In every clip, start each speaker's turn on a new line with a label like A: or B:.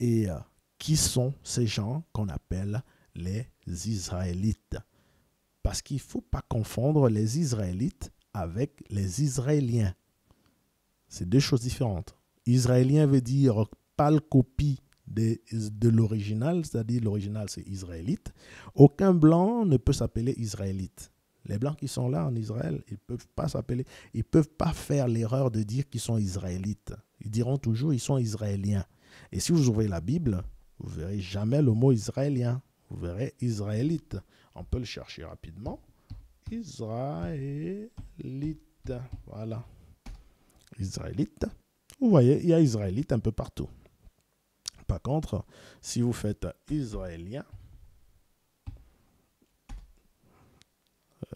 A: Et qui sont ces gens qu'on appelle les Israélites? Parce qu'il ne faut pas confondre les Israélites avec les Israéliens. C'est deux choses différentes. Israélien veut dire pâle copie de l'original, c'est-à-dire l'original c'est israélite. Aucun blanc ne peut s'appeler israélite. Les blancs qui sont là en Israël, ils ne peuvent pas s'appeler, ils ne peuvent pas faire l'erreur de dire qu'ils sont israélites. Ils diront toujours ils sont israéliens. Et si vous ouvrez la Bible, vous ne verrez jamais le mot israélien. Vous verrez israélite. On peut le chercher rapidement. Israélite. Voilà. Israélite. Vous voyez, il y a israélite un peu partout. Par contre, si vous faites israélien,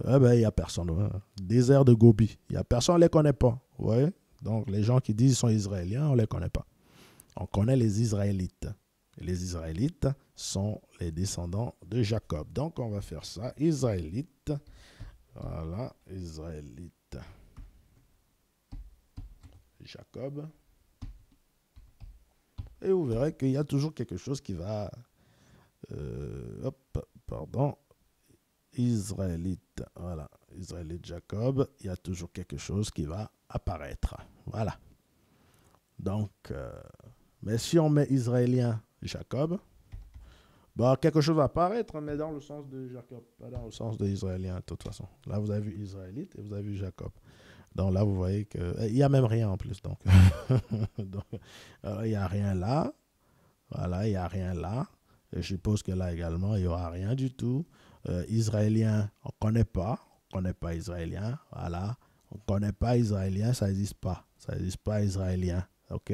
A: il n'y a personne. Désert de Gobi. Il n'y a personne, on ne les connaît pas. Vous voyez? Donc, les gens qui disent qu'ils sont israéliens, on ne les connaît pas. On connaît les Israélites. Et les Israélites sont les descendants de Jacob. Donc, on va faire ça. Israélites. Voilà, Israélites. Jacob. Et vous verrez qu'il y a toujours quelque chose qui va... Israélite. Voilà, Israélite Jacob. Il y a toujours quelque chose qui va apparaître. Voilà. Donc, mais si on met Israélien Jacob, quelque chose va apparaître, mais dans le sens de Jacob, pas dans le sens de Israélien, de toute façon. Là, vous avez vu Israélite et vous avez vu Jacob. Donc là, vous voyez qu'il n'y a même rien en plus. Donc, donc il n'y a rien là. Voilà, il n'y a rien là. Et je suppose que là également, il n'y aura rien du tout. Israélien, on ne connaît pas. On ne connaît pas Israélien. Voilà. On ne connaît pas Israélien, ça n'existe pas. Ça n'existe pas Israélien. OK?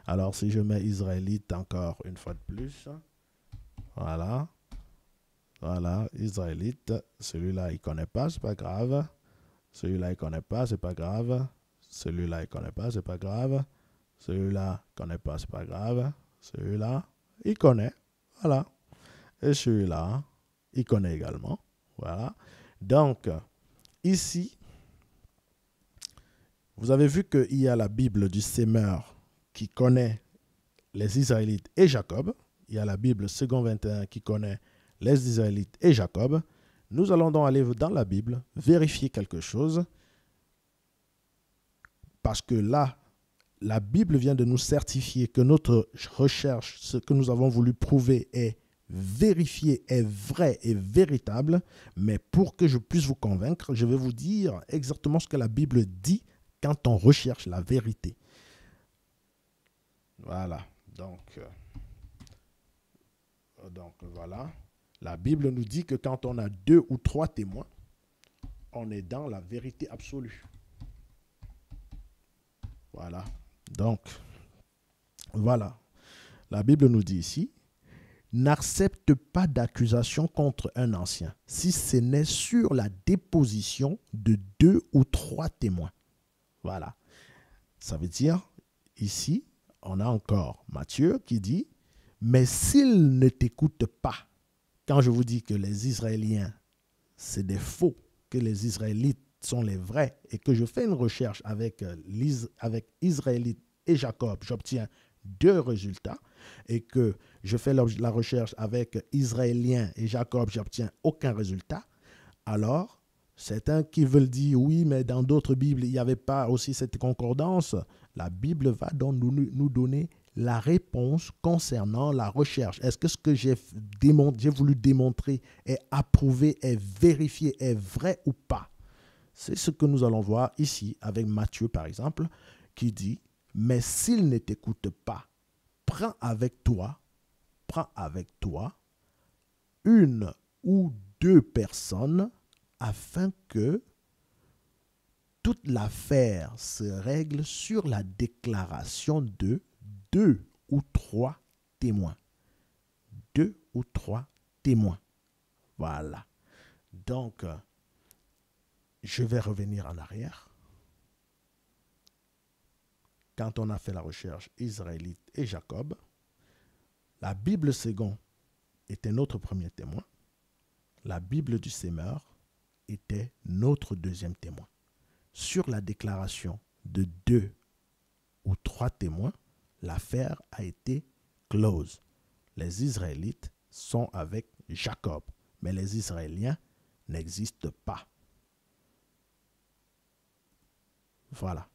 A: Alors, si je mets Israélite encore une fois de plus, voilà. Voilà, Israélite. Celui-là, il ne connaît pas, c'est pas grave. Celui-là, il ne connaît pas, c'est pas grave. Celui-là, il ne connaît pas, c'est pas grave. Celui-là, il ne connaît pas, c'est pas grave. Celui-là, il connaît. Voilà. Et celui-là, il connaît également. Voilà. Donc, ici, vous avez vu qu'il y a la Bible du Semeur qui connaît les Israélites et Jacob. Il y a la Bible second 21 qui connaît les Israélites et Jacob. Nous allons donc aller dans la Bible, vérifier quelque chose. Parce que là, la Bible vient de nous certifier que notre recherche, ce que nous avons voulu prouver est vérifié, est vrai et véritable. Mais pour que je puisse vous convaincre, je vais vous dire exactement ce que la Bible dit quand on recherche la vérité. Voilà. Donc voilà. La Bible nous dit que quand on a 2 ou 3 témoins, on est dans la vérité absolue. Voilà. Donc, voilà. La Bible nous dit ici, n'accepte pas d'accusation contre un ancien, si ce n'est sur la déposition de 2 ou 3 témoins. Voilà. Ça veut dire, ici, on a encore Matthieu qui dit, mais s'il ne t'écoute pas, quand je vous dis que les Israéliens, c'est des faux, que les Israélites sont les vrais, et que je fais une recherche avec Israélite et Jacob, j'obtiens 2 résultats, et que je fais la recherche avec Israélien et Jacob, j'obtiens aucun résultat, alors certains qui veulent dire oui, mais dans d'autres Bibles, il n'y avait pas aussi cette concordance, la Bible va donc nous donner la réponse concernant la recherche. Est-ce que ce que j'ai voulu démontrer est approuvé, est vérifié, est vrai ou pas? C'est ce que nous allons voir ici avec Matthieu, par exemple, qui dit, mais s'il ne t'écoute pas, prends avec toi une ou 2 personnes afin que toute l'affaire se règle sur la déclaration de 2 ou 3 témoins. 2 ou 3 témoins. Voilà. Donc, je vais revenir en arrière. Quand on a fait la recherche Israélite et Jacob, la Bible second était notre premier témoin. La Bible du Semeur était notre deuxième témoin. Sur la déclaration de 2 ou 3 témoins, l'affaire a été close. Les Israélites sont avec Jacob, mais les Israéliens n'existent pas. Voilà.